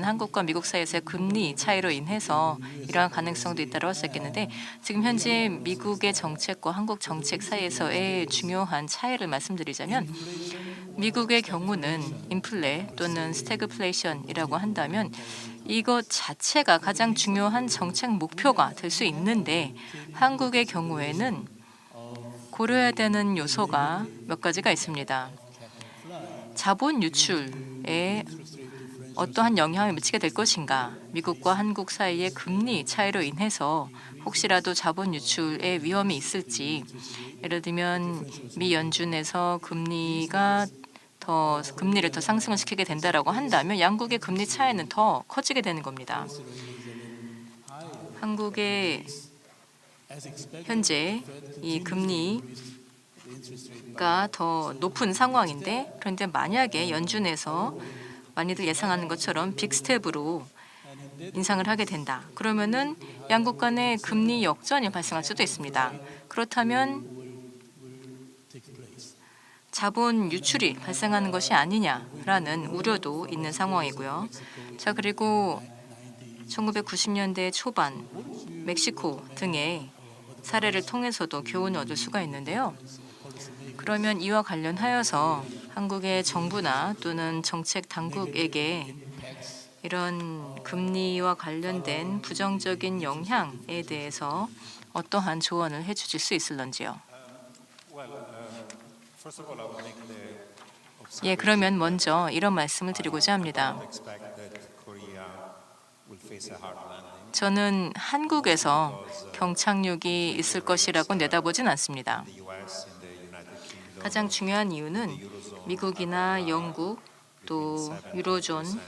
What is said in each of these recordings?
한국과 미국 사이에서의 금리 차이로 인해서 이러한 가능성도 있다고 할 수 있겠는데, 지금 현재 미국의 정책과 한국 정책 사이에서의 중요한 차이를 말씀드리자면, 미국의 경우는 인플레 또는 스태그플레이션이라고 한다면 이것 자체가 가장 중요한 정책 목표가 될 수 있는데, 한국의 경우에는 고려해야 되는 요소가 몇 가지가 있습니다. 자본 유출에 어떠한 영향을 미치게 될 것인가, 미국과 한국 사이의 금리 차이로 인해서 혹시라도 자본 유출의 위험이 있을지, 예를 들면 미 연준에서 금리를 더 상승을 시키게 된다라고 한다면 양국의 금리 차이는 더 커지게 되는 겁니다. 한국의 현재 이 금리가 더 높은 상황인데, 그런데 만약에 연준에서 많이들 예상하는 것처럼 빅스텝으로 인상을 하게 된다. 그러면은 양국 간의 금리 역전이 발생할 수도 있습니다. 그렇다면 자본 유출이 발생하는 것이 아니냐라는 우려도 있는 상황이고요. 자, 그리고 1990년대 초반 멕시코 등의 사례를 통해서도 교훈을 얻을 수가 있는데요. 그러면 이와 관련하여서 한국의 정부나 또는 정책 당국에게 이런 금리와 관련된 부정적인 영향에 대해서 어떠한 조언을 해주실 수 있을런지요? 예, 그러면 먼저 이런 말씀을 드리고자 합니다. 저는 한국에서 경착륙이 있을 것이라고 내다보진 않습니다. 가장 중요한 이유는 미국이나 영국 또 유로존에서의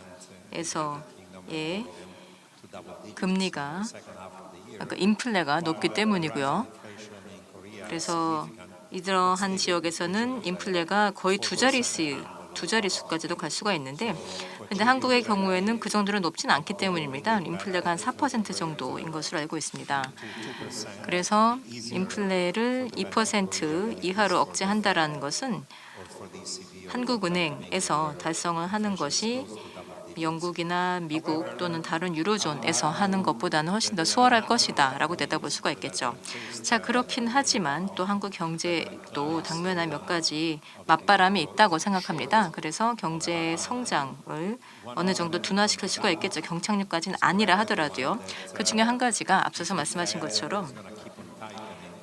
금리가 인플레가 높기 때문이고요. 그래서 이러한 지역에서는 인플레가 거의 두 자릿수까지도 갈 수가 있는데, 그런데 한국의 경우에는 그 정도로 높진 않기 때문입니다. 인플레가 한 4% 정도인 것으로 알고 있습니다. 그래서 인플레를 2% 이하로 억제한다라는 것은 한국은행에서 달성을 하는 것이 영국이나 미국 또는 다른 유로존에서 하는 것보다는 훨씬 더 수월할 것이다 라고 내다볼 수가 있겠죠. 자, 그렇긴 하지만 또 한국 경제도 당면한 몇 가지 맞바람이 있다고 생각합니다. 그래서 경제 성장을 어느 정도 둔화시킬 수가 있겠죠. 경착륙까지는 아니라 하더라도요. 그 중에 한 가지가 앞서서 말씀하신 것처럼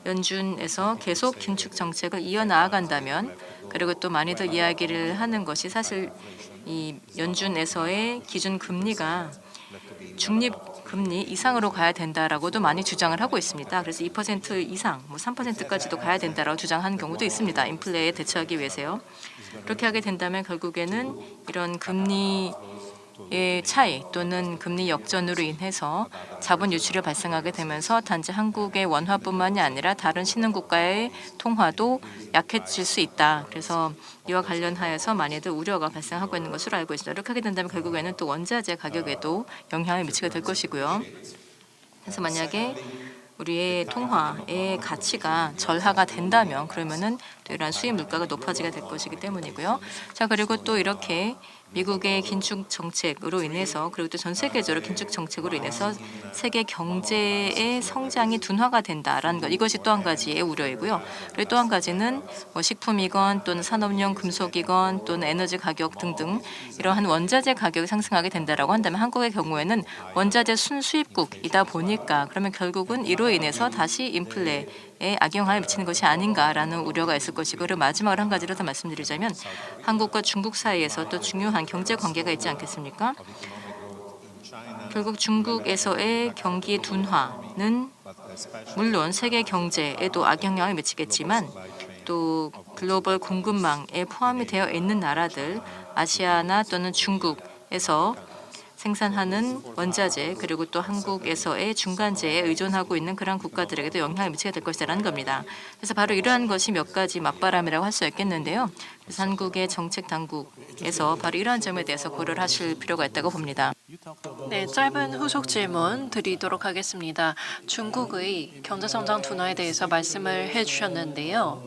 연준에서 계속 긴축 정책을 이어나간다면, 그리고 또 많이들 이야기를 하는 것이 사실 이 연준에서의 기준 금리가 중립 금리 이상으로 가야 된다라고도 많이 주장을 하고 있습니다. 그래서 2% 이상, 3%까지도 가야 된다라고 주장하는 경우도 있습니다. 인플레에 대처하기 위해서요. 그렇게 하게 된다면 결국에는 이런 금리의 차이 또는 금리 역전으로 인해서 자본 유출이 발생하게 되면서 단지 한국의 원화뿐만이 아니라 다른 신흥국가의 통화도 약해질 수 있다. 그래서 이와 관련하여서 많이들 우려가 발생하고 있는 것으로 알고 있습니다. 이렇게 하게 된다면 결국에는 또 원자재 가격에도 영향을 미치게 될 것이고요. 그래서 만약에 우리의 통화의 가치가 절하가 된다면 그러면은 또 이러한 수입 물가가 높아지게 될 것이기 때문이고요. 자, 그리고 또 이렇게 미국의 긴축 정책으로 인해서, 그리고 또 전 세계적으로 긴축 정책으로 인해서 세계 경제의 성장이 둔화가 된다라는 것, 이것이 또 한 가지의 우려이고요. 그리고 또 한 가지는 식품이건 또는 산업용 금속이건 또는 에너지 가격 등등 이러한 원자재 가격이 상승하게 된다라고 한다면 한국의 경우에는 원자재 순수입국이다 보니까 그러면 결국은 이로 인해서 다시 인플레에 악영향을 미치는 것이 아닌가라는 우려가 있을 것이고, 그리고 마지막으로 한 가지를 더 말씀드리자면 한국과 중국 사이에서 또 중요한 경제 관계가 있지 않겠습니까? 결국 중국에서의 경기 둔화는 물론 세계 경제에도 악영향을 미치겠지만 또 글로벌 공급망에 포함이 되어 있는 나라들, 아시아나 또는 중국에서 생산하는 원자재, 그리고 또 한국에서의 중간재에 의존하고 있는 그런 국가들에게도 영향을 미치게 될 것이라는 겁니다. 그래서 바로 이러한 것이 몇 가지 맞바람이라고 할 수 있겠는데요. 그래서 한국의 정책 당국에서 바로 이러한 점에 대해서 고려를 하실 필요가 있다고 봅니다. 네, 짧은 후속 질문 드리도록 하겠습니다. 중국의 경제성장 둔화에 대해서 말씀을 해주셨는데요.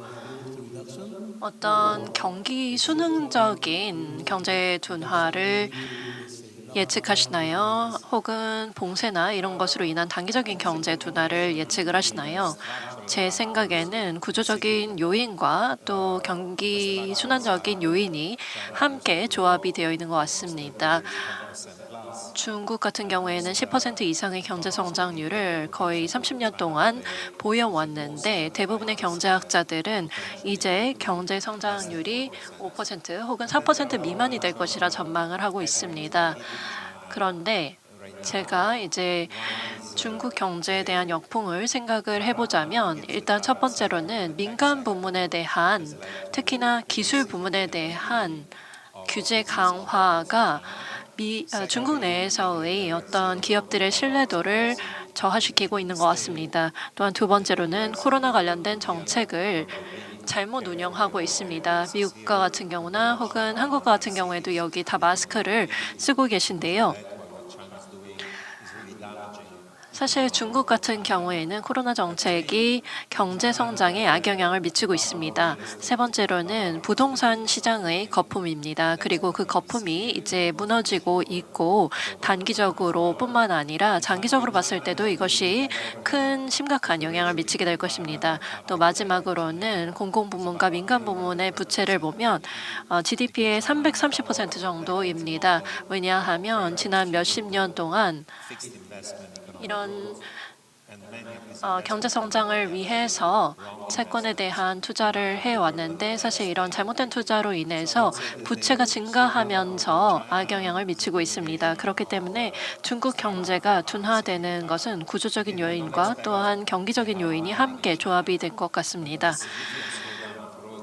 어떤 경기 순응적인 경제 둔화를 예측하시나요? 혹은 봉쇄나 이런 것으로 인한 단기적인 경제 둔화를 예측을 하시나요? 제 생각에는 구조적인 요인과 또 경기 순환적인 요인이 함께 조합이 되어 있는 것 같습니다. 중국 같은 경우에는 10% 이상의 경제 성장률을 거의 30년 동안 보여왔는데 대부분의 경제학자들은 이제 경제 성장률이 5% 혹은 4% 미만이 될 것이라 전망을 하고 있습니다. 그런데 제가 이제 중국 경제에 대한 역풍을 생각을 해보자면 일단 첫 번째로는 민간 부문에 대한 특히나 기술 부문에 대한 규제 강화가 중국 내에서의 어떤 기업들의 신뢰도를 저하시키고 있는 것 같습니다. 또한 두 번째로는 코로나 관련된 정책을 잘못 운영하고 있습니다. 미국과 같은 경우나 혹은 한국과 같은 경우에도 여기 다 마스크를 쓰고 계신데요. 사실 중국 같은 경우에는 코로나 정책이 경제 성장에 악영향을 미치고 있습니다. 세 번째로는 부동산 시장의 거품입니다. 그리고 그 거품이 이제 무너지고 있고 단기적으로 뿐만 아니라 장기적으로 봤을 때도 이것이 큰 심각한 영향을 미치게 될 것입니다. 또 마지막으로는 공공부문과 민간부문의 부채를 보면 GDP의 330% 정도입니다. 왜냐하면 지난 몇십 년 동안 이런 경제 성장을 위해서 채권에 대한 투자를 해왔는데 사실 이런 잘못된 투자로 인해서 부채가 증가하면서 악영향을 미치고 있습니다. 그렇기 때문에 중국 경제가 둔화되는 것은 구조적인 요인과 또한 경기적인 요인이 함께 조합이 된 것 같습니다.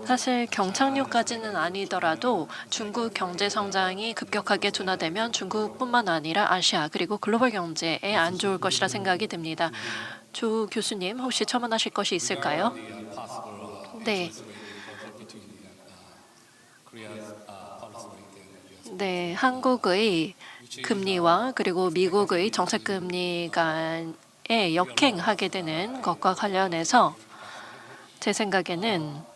사실 경착륙까지는 아니더라도 중국 경제 성장이 급격하게 둔화되면 중국뿐만 아니라 아시아 그리고 글로벌 경제에 안 좋을 것이라 생각이 듭니다. 조 교수님 혹시 첨언하실 것이 있을까요? 네. 네, 한국의 금리와 그리고 미국의 정책 금리 간에 역행하게 되는 것과 관련해서 제 생각에는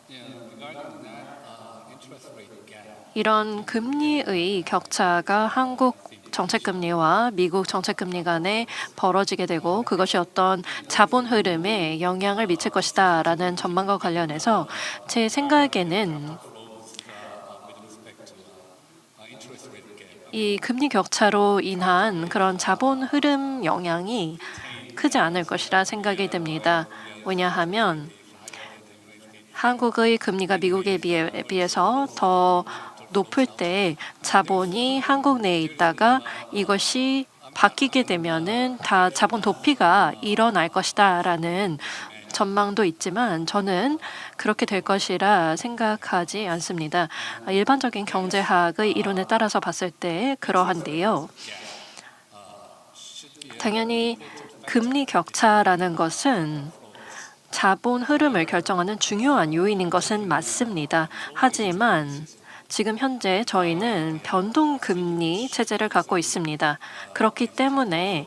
이런 금리의 격차가 한국 정책금리와 미국 정책금리 간에 벌어지게 되고 그것이 어떤 자본 흐름에 영향을 미칠 것이다 라는 전망과 관련해서 제 생각에는 이 금리 격차로 인한 그런 자본 흐름 영향이 크지 않을 것이라 생각이 듭니다. 왜냐하면 한국의 금리가 미국에 비해서 더 높을 때 자본이 한국 내에 있다가 이것이 바뀌게 되면은 다 자본 도피가 일어날 것이다라는 전망도 있지만 저는 그렇게 될 것이라 생각하지 않습니다. 일반적인 경제학의 이론에 따라서 봤을 때 그러한데요. 당연히 금리 격차라는 것은 자본 흐름을 결정하는 중요한 요인인 것은 맞습니다. 하지만 지금 현재 저희는 변동금리 체제를 갖고 있습니다. 그렇기 때문에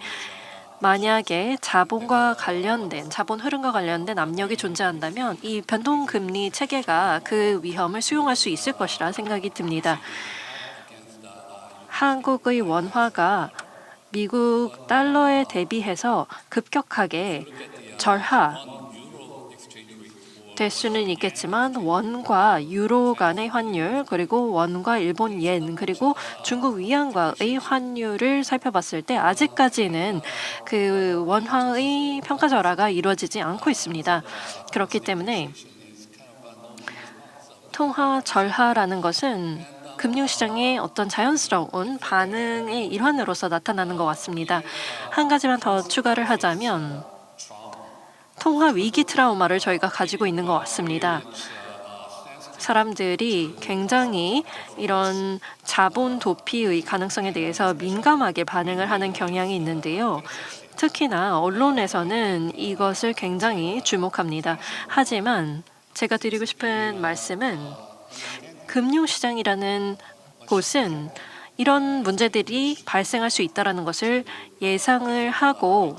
만약에 자본과 관련된 자본 흐름과 관련된 압력이 존재한다면 이 변동금리 체계가 그 위험을 수용할 수 있을 것이라 생각이 듭니다. 한국의 원화가 미국 달러에 대비해서 급격하게 절하 될 수는 있겠지만 원과 유로 간의 환율 그리고 원과 일본 옌 그리고 중국 위안과의 환율을 살펴봤을 때 아직까지는 그 원화의 평가 절하가 이루어지지 않고 있습니다. 그렇기 때문에 통화 절하라는 것은 금융시장의 어떤 자연스러운 반응의 일환으로서 나타나는 것 같습니다. 한 가지만 더 추가를 하자면 통화 위기 트라우마를 저희가 가지고 있는 것 같습니다. 사람들이 굉장히 이런 자본 도피의 가능성에 대해서 민감하게 반응을 하는 경향이 있는데요. 특히나 언론에서는 이것을 굉장히 주목합니다. 하지만 제가 드리고 싶은 말씀은 금융시장이라는 곳은 이런 문제들이 발생할 수 있다는 것을 예상을 하고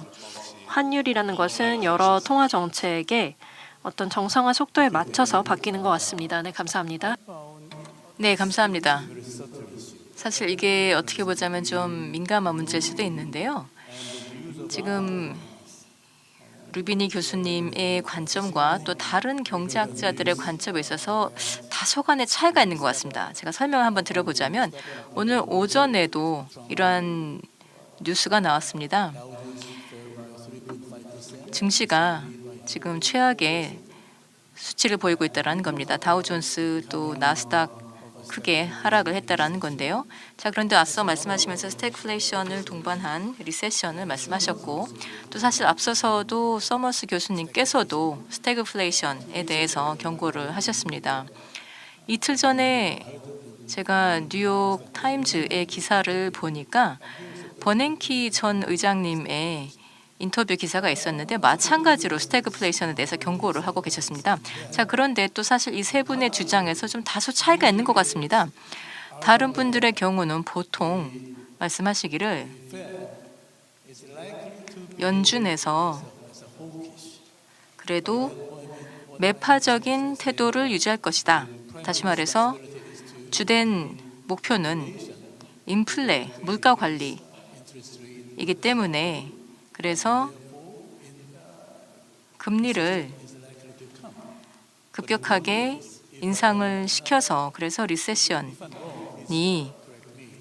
환율이라는 것은 여러 통화 정책의 어떤 정상화 속도에 맞춰서 바뀌는 것 같습니다. 네, 감사합니다. 네, 감사합니다. 사실 이게 어떻게 보자면 좀 민감한 문제일 수도 있는데요. 지금 루비니 교수님의 관점과 또 다른 경제학자들의 관점에 있어서 다소간의 차이가 있는 것 같습니다. 제가 설명을 한번 드려보자면 오늘 오전에도 이러한 뉴스가 나왔습니다. 증시가 지금 최악의 수치를 보이고 있다는 겁니다. 다우존스 또 나스닥 크게 하락을 했다라는 건데요. 자, 그런데 앞서 말씀하시면서 스태그플레이션을 동반한 리세션을 말씀하셨고 또 사실 앞서서도 서머스 교수님께서도 스태그플레이션에 대해서 경고를 하셨습니다. 이틀 전에 제가 뉴욕 타임즈의 기사를 보니까 버냉키 전 의장님의 인터뷰 기사가 있었는데 마찬가지로 스태그플레이션에 대해서 경고를 하고 계셨습니다. 자, 그런데 또 사실 이 세 분의 주장에서 좀 다소 차이가 있는 것 같습니다. 다른 분들의 경우는 보통 말씀하시기를 연준에서 그래도 매파적인 태도를 유지할 것이다. 다시 말해서 주된 목표는 인플레, 물가 관리이기 때문에 그래서 금리를 급격하게 인상을 시켜서 그래서 리세션이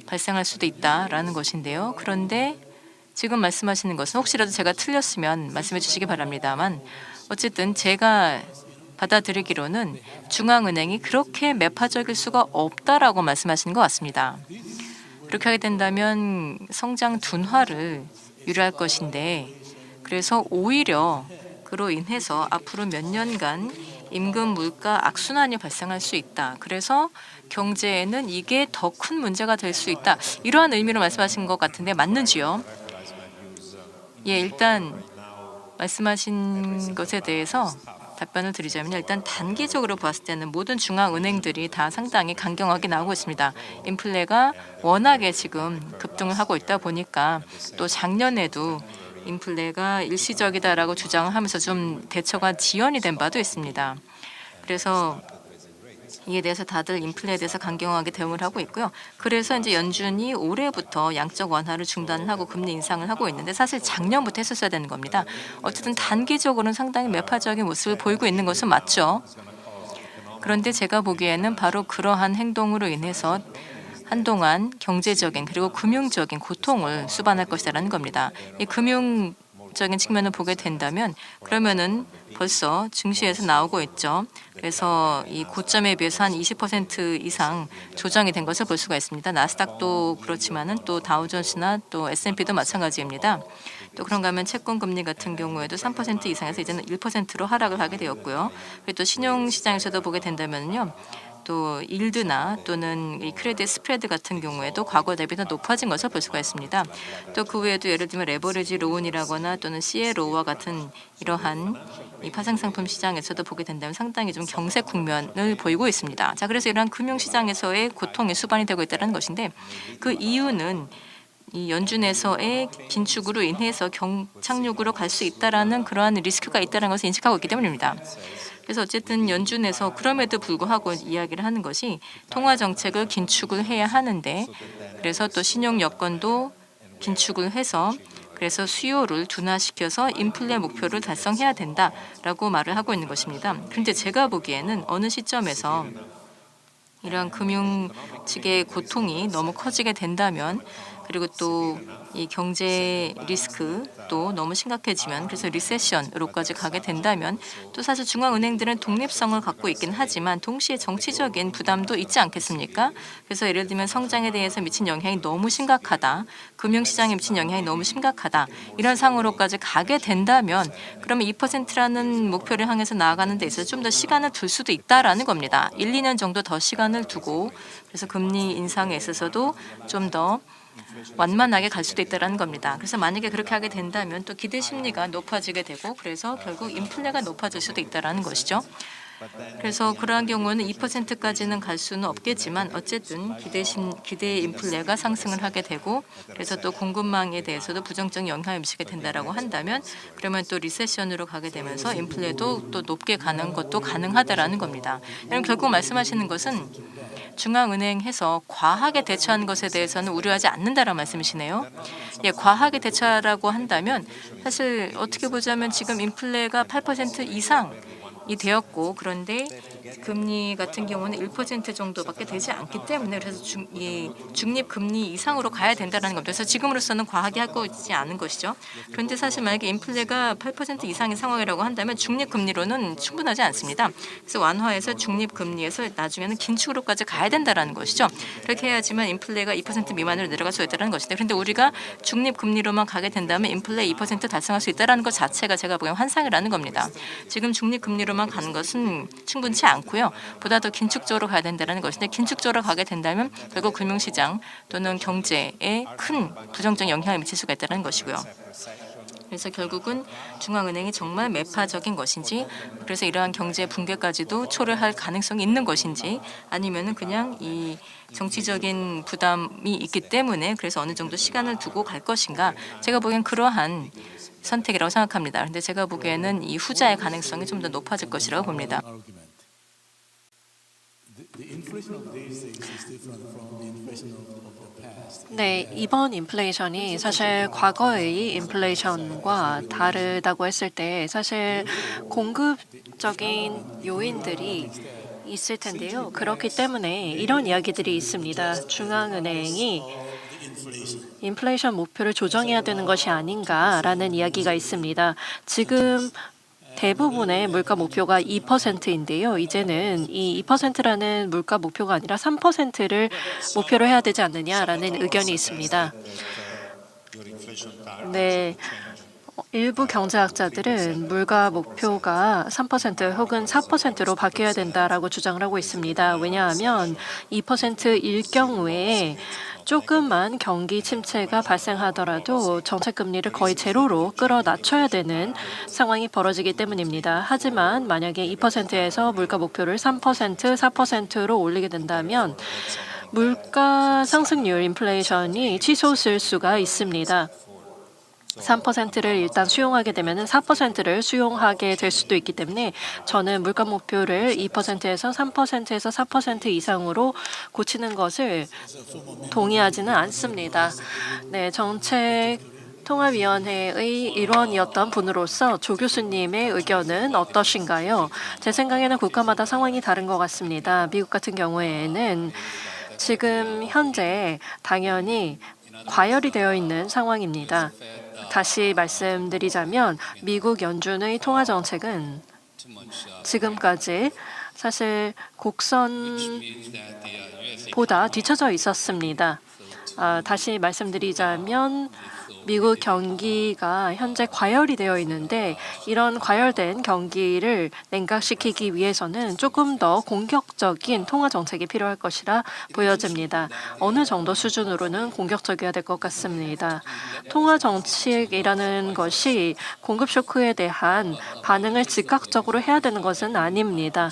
발생할 수도 있다라는 것인데요. 그런데 지금 말씀하시는 것은 혹시라도 제가 틀렸으면 말씀해 주시기 바랍니다만 어쨌든 제가 받아들이기로는 중앙은행이 그렇게 매파적일 수가 없다라고 말씀하시는 것 같습니다. 그렇게 하게 된다면 성장 둔화를 유리할 것인데 그래서 오히려 그로 인해서 앞으로 몇 년간 임금 물가 악순환이 발생할 수 있다. 그래서 경제에는 이게 더 큰 문제가 될 수 있다. 이러한 의미로 말씀하신 것 같은데 맞는지요? 예, 일단 말씀하신 것에 대해서 답변을 드리자면 일단 단기적으로 봤을 때는 모든 중앙은행들이 다 상당히 강경하게 나오고 있습니다. 인플레가 워낙에 지금 급등을 하고 있다 보니까 또 작년에도 인플레가 일시적이다라고 주장을 하면서 좀 대처가 지연이 된 바도 있습니다. 그래서 이에 대해서 다들 인플레에 대해서 강경하게 대응을 하고 있고요. 그래서 이제 연준이 올해부터 양적 완화를 중단을 하고 금리 인상을 하고 있는데 사실 작년부터 했었어야 되는 겁니다. 어쨌든 단기적으로는 상당히 매파적인 모습을 보이고 있는 것은 맞죠. 그런데 제가 보기에는 바로 그러한 행동으로 인해서 한동안 경제적인 그리고 금융적인 고통을 수반할 것이라는 겁니다. 이 금융적인 측면을 보게 된다면 그러면은 벌써 증시에서 나오고 있죠. 그래서 이 고점에 비해서 한 20% 이상 조정이 된 것을 볼 수가 있습니다. 나스닥도 그렇지만은 또 다우존스나 또 S&P도 마찬가지입니다. 또 그런가 하면 채권 금리 같은 경우에도 3% 이상에서 이제는 1%로 하락을 하게 되었고요. 그리고 또 신용 시장에서도 보게 된다면요. 또 일드나 또는 이 크레딧 스프레드 같은 경우에도 과거 대비 더 높아진 것을 볼 수가 있습니다. 또 그 외에도 예를 들면 레버리지 론이라거나 또는 CLO와 같은 이러한 이 파생 상품 시장에서도 보게 된다면 상당히 좀 경색 국면을 보이고 있습니다. 자, 그래서 이러한 금융 시장에서의 고통이 수반이 되고 있다는 것인데 그 이유는 이 연준에서의 긴축으로 인해서 경착륙으로 갈 수 있다라는 그러한 리스크가 있다는 것을 인식하고 있기 때문입니다. 그래서 어쨌든 연준에서 그럼에도 불구하고 이야기를 하는 것이 통화 정책을 긴축을 해야 하는데 그래서 또 신용 여건도 긴축을 해서 그래서 수요를 둔화시켜서 인플레 목표를 달성해야 된다라고 말을 하고 있는 것입니다. 그런데 제가 보기에는 어느 시점에서 이러한 금융 측의 고통이 너무 커지게 된다면 그리고 또 이 경제 리스크도 너무 심각해지면 그래서 리세션으로까지 가게 된다면 또 사실 중앙은행들은 독립성을 갖고 있긴 하지만 동시에 정치적인 부담도 있지 않겠습니까? 그래서 예를 들면 성장에 대해서 미친 영향이 너무 심각하다. 금융시장에 미친 영향이 너무 심각하다. 이런 상황으로까지 가게 된다면 그러면 2%라는 목표를 향해서 나아가는 데 있어서 좀 더 시간을 둘 수도 있다라는 겁니다. 1, 2년 정도 더 시간을 두고 그래서 금리 인상에 있어서도 좀 더 완만하게 갈 수도 있다는 겁니다. 그래서 만약에 그렇게 하게 된다면 또 기대 심리가 높아지게 되고 그래서 결국 인플레가 높아질 수도 있다는 것이죠. 그래서 그러한 경우는 2%까지는 갈 수는 없겠지만 어쨌든 기대 인플레가 상승을 하게 되고 그래서 또 공급망에 대해서도 부정적 영향을 미치게 된다라고 한다면 그러면 또 리세션으로 가게 되면서 인플레도 또 높게 가는 것도 가능하다라는 겁니다. 여러분 결국 말씀하시는 것은 중앙은행에서 과하게 대처하는 것에 대해서는 우려하지 않는다라는 말씀이시네요. 예, 과하게 대처라고 한다면 사실 어떻게 보자면 지금 인플레가 8% 이상이 되었고 그런데 금리 같은 경우는 1% 정도밖에 되지 않기 때문에 그래서 중립 금리 이상으로 가야 된다는 겁니다. 그래서 지금으로서는 과하게 하고 있지 않은 것이죠. 그런데 사실 만약에 인플레가 8% 이상의 상황이라고 한다면 중립 금리로는 충분하지 않습니다. 그래서 완화해서 중립 금리에서 나중에는 긴축으로까지 가야 된다는 것이죠. 그렇게 해야지만 인플레가 2% 미만으로 내려갈 수 있다는 것인데 그런데 우리가 중립 금리로만 가게 된다면 인플레 2% 달성할 수 있다는 것 자체가 제가 보기엔 환상이라는 겁니다. 지금 중립 금리로만 가는 것은 충분치 않고요. 보다 더 긴축적으로 가야 된다는 것인데 긴축적으로 가게 된다면 결국 금융시장 또는 경제에 큰 부정적 영향을 미칠 수가 있다는 것이고요. 그래서 결국은 중앙은행이 정말 매파적인 것인지 그래서 이러한 경제 붕괴까지도 초래할 가능성이 있는 것인지 아니면은 그냥 이 정치적인 부담이 있기 때문에 그래서 어느 정도 시간을 두고 갈 것인가 제가 보기엔 그러한 선택이라고 생각합니다. 그런데 제가 보기에는 이 후자의 가능성이 좀 더 높아질 것이라고 봅니다. 네, 이번 인플레이션이 사실 과거의 인플레이션과 다르다고 했을 때 사실 공급적인 요인들이 있을 텐데요. 그렇기 때문에 이런 이야기들이 있습니다. 중앙은행이 인플레이션 목표를 조정해야 되는 것이 아닌가라는 이야기가 있습니다. 지금 대부분의 물가 목표가 2%인데요. 이제는 이 2%라는 물가 목표가 아니라 3%를 목표로 해야 되지 않느냐라는 의견이 있습니다. 네. 일부 경제학자들은 물가 목표가 3% 혹은 4%로 바뀌어야 된다라고 주장을 하고 있습니다. 왜냐하면 2%일 경우에 조금만 경기 침체가 발생하더라도 정책 금리를 거의 제로로 끌어 낮춰야 되는 상황이 벌어지기 때문입니다. 하지만 만약에 2%에서 물가 목표를 3%, 4%로 올리게 된다면 물가 상승률 인플레이션이 치솟을 수가 있습니다. 3%를 일단 수용하게 되면 4%를 수용하게 될 수도 있기 때문에 저는 물가 목표를 2%에서 3%에서 4% 이상으로 고치는 것을 동의하지는 않습니다. 네, 정책 통합위원회의 일원이었던 분으로서 조 교수님의 의견은 어떠신가요? 제 생각에는 국가마다 상황이 다른 것 같습니다. 미국 같은 경우에는 지금 현재 당연히 과열이 되어 있는 상황입니다. 다시 말씀드리자면 미국 연준의 통화 정책은 지금까지 사실 곡선보다 뒤처져 있었습니다. 다시 말씀드리자면 미국 경기가 현재 과열이 되어 있는데 이런 과열된 경기를 냉각시키기 위해서는 조금 더 공격적인 통화 정책이 필요할 것이라 보여집니다. 어느 정도 수준으로는 공격적이어야 될 것 같습니다. 통화 정책이라는 것이 공급 쇼크에 대한 반응을 즉각적으로 해야 되는 것은 아닙니다.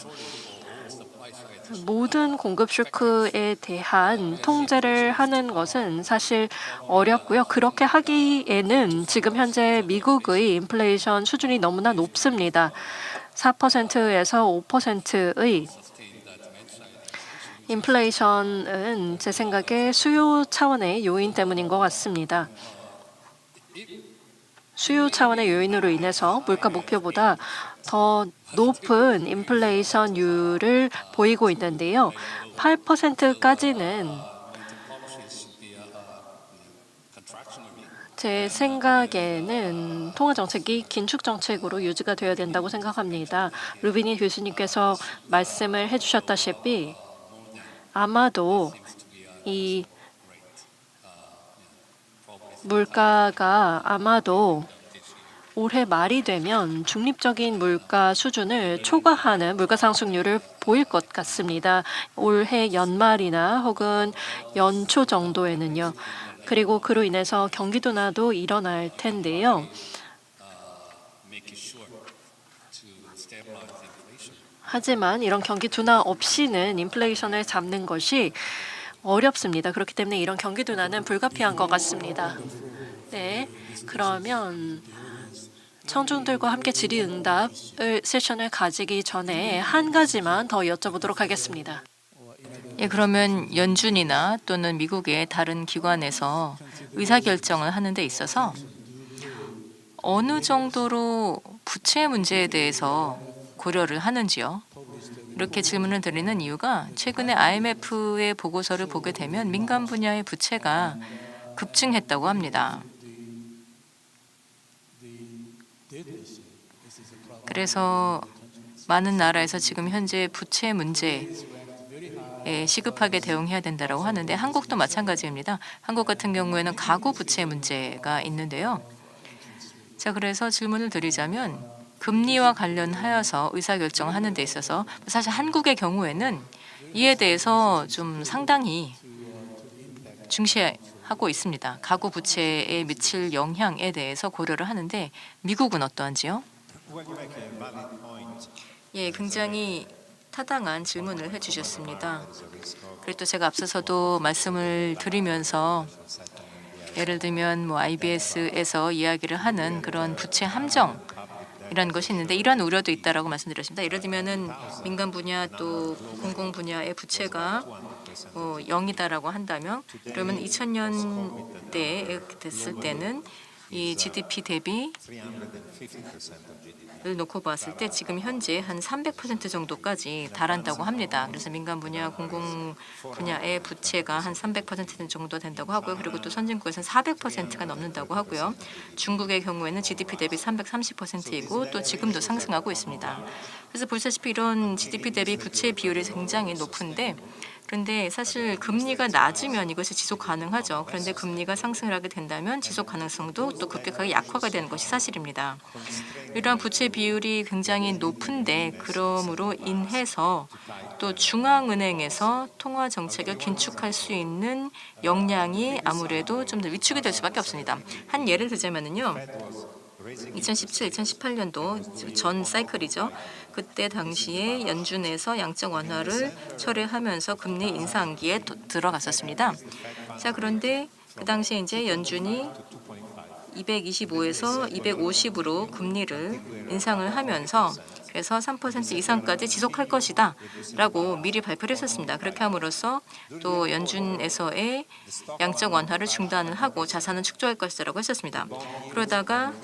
모든 공급 쇼크에 대한 통제를 하는 것은 사실 어렵고요. 그렇게 하기에는 지금 현재 미국의 인플레이션 수준이 너무나 높습니다. 4%에서 5%의 인플레이션은 제 생각에 수요 차원의 요인 때문인 것 같습니다. 수요 차원의 요인으로 인해서 물가 목표보다 더 높은 인플레이션율을 보이고 있는데요. 8%까지는 제 생각에는 통화 정책이 긴축 정책으로 유지가 되어야 된다고 생각합니다. 루비니 교수님께서 말씀을 해주셨다시피 아마도 이 물가가 아마도 올해 말이 되면 중립적인 물가 수준을 초과하는 물가 상승률을 보일 것 같습니다. 올해 연말이나 혹은 연초 정도에는요. 그리고 그로 인해서 경기 둔화도 일어날 텐데요. 하지만 이런 경기 둔화 없이는 인플레이션을 잡는 것이 어렵습니다. 그렇기 때문에 이런 경기 둔화는 불가피한 것 같습니다. 네, 그러면 청중들과 함께 질의응답을 세션을 가지기 전에 한 가지만 더 여쭤보도록 하겠습니다. 예, 그러면 연준이나 또는 미국의 다른 기관에서 의사결정을 하는 데 있어서 어느 정도로 부채 문제에 대해서 고려를 하는지요? 이렇게 질문을 드리는 이유가 최근에 IMF의 보고서를 보게 되면 민간 분야의 부채가 급증했다고 합니다. 그래서 많은 나라에서 지금 현재 부채 문제에 시급하게 대응해야 된다고 하는데 한국도 마찬가지입니다. 한국 같은 경우에는 가구 부채 문제가 있는데요. 자, 그래서 질문을 드리자면 금리와 관련하여서 의사결정을 하는 데 있어서 사실 한국의 경우에는 이에 대해서 좀 상당히 중시하고 있습니다. 가구 부채에 미칠 영향에 대해서 고려를 하는데 미국은 어떠한지요? 예, 굉장히 타당한 질문을 해주셨습니다. 그리고 또 제가 앞서서도 말씀을 드리면서 예를 들면 IBS에서 이야기를 하는 그런 부채 함정이라는 것이 있는데 이러한 우려도 있다라고 말씀드렸습니다. 예를 들면은 민간 분야 또 공공 분야의 부채가 0이다라고 한다면 그러면 2000년대에 이렇게 됐을 때는 이 GDP 대비를 놓고 봤을 때 지금 현재 한 300% 정도까지 달한다고 합니다. 그래서 민간 분야, 공공 분야의 부채가 한 300% 정도 된다고 하고요. 그리고 또 선진국에서는 400%가 넘는다고 하고요. 중국의 경우에는 GDP 대비 330%이고 또 지금도 상승하고 있습니다. 그래서 보시다시피 이런 GDP 대비 부채 비율이 굉장히 높은데 그런데 사실 금리가 낮으면 이것이 지속 가능하죠. 그런데 금리가 상승을 하게 된다면 지속 가능성도 또 급격하게 약화가 되는 것이 사실입니다. 이러한 부채 비율이 굉장히 높은데 그러므로 인해서 또 중앙은행에서 통화 정책을 긴축할 수 있는 역량이 아무래도 좀 더 위축이 될 수밖에 없습니다. 한 예를 들자면요. 2017, 2018년도 전 사이클이죠. 그때 당시에 연준에서 양적 완화를 철회하면서 금리 인상기에 들어갔었습니다. 자, 그런데 그 당시에 이제 연준이 225에서 250으로 금리를 인상을 하면서 그래서 3% 이상까지 지속할 것이다 라고 미리 발표를 했었습니다. 그렇게 함으로써 또 연준에서의 양적 완화를 중단을 하고 자산을 축소할 것이라고 했었습니다. 그러다가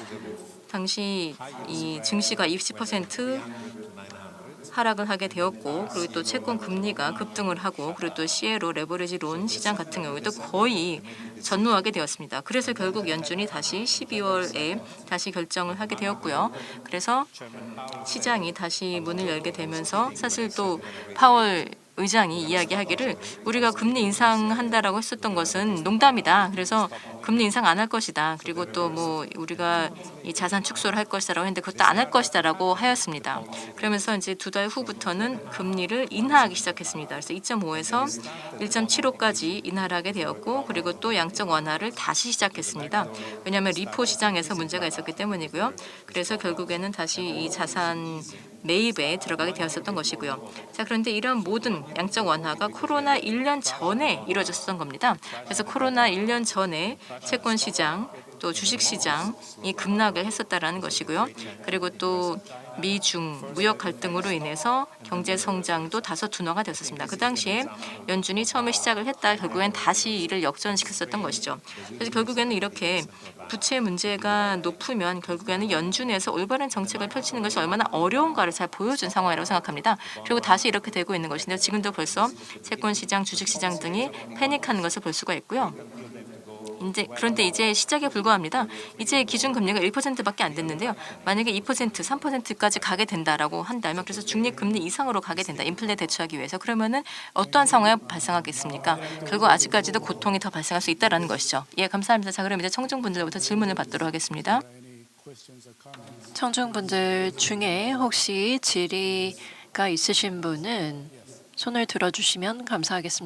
당시 이 증시가 20% 하락을 하게 되었고 그리고 또 채권 금리가 급등을 하고 그리고 또 CLO 레버리지 론 시장 같은 경우에도 거의 전무하게 되었습니다. 그래서 결국 연준이 다시 12월에 다시 결정을 하게 되었고요. 그래서 시장이 다시 문을 열게 되면서 사실 또 파월 의장이 이야기하기를 우리가 금리 인상한다라고 했었던 것은 농담이다. 그래서 금리 인상 안 할 것이다. 그리고 또 우리가 이 자산 축소를 할 것이다라고 했는데 그것도 안 할 것이다라고 하였습니다. 그러면서 이제 두 달 후부터는 금리를 인하하기 시작했습니다. 그래서 2.5에서 1.75까지 인하를 하게 되었고 그리고 또 양적 완화를 다시 시작했습니다. 왜냐하면 리포 시장에서 문제가 있었기 때문이고요. 그래서 결국에는 다시 이 자산 매입에 들어가게 되었었던 것이고요. 자, 그런데 이런 모든 양적 완화가 코로나 1년 전에 이루어졌던 겁니다. 그래서 코로나 1년 전에 채권 시장 또 주식 시장이 급락을 했었다라는 것이고요. 그리고 또 미중 무역 갈등으로 인해서 경제 성장도 다소 둔화가 됐었습니다. 그 당시에 연준이 처음에 시작을 했다 결국엔 다시 이를 역전시켰었던 것이죠. 그래서 결국에는 이렇게 부채 문제가 높으면 결국에는 연준에서 올바른 정책을 펼치는 것이 얼마나 어려운가를 잘 보여준 상황이라고 생각합니다. 그리고 다시 이렇게 되고 있는 것인데 지금도 벌써 채권 시장, 주식 시장 등이 패닉하는 것을 볼 수가 있고요. 그런데 이제 시작에 불과합니다. 이제 기준금리가 1%밖에 안 됐는데요. 만약에 2%, 3%까지 가게 된다라고 한다면 그래서 중립금리 이상으로 가게 된다. 인플레 대처하기 위해서 그러면은 어떠한 상황이 발생하겠습니까? 결국 아직까지도 고통이 더 발생할 수 있다라는 것이죠. 예, 감사합니다. 자, 그럼 이제 청중분들부터 질문을 받도록 하겠습니다. 청중분들 중에 혹시 질의가 있으신 분은 손을 들어주시면 감사하겠습니다.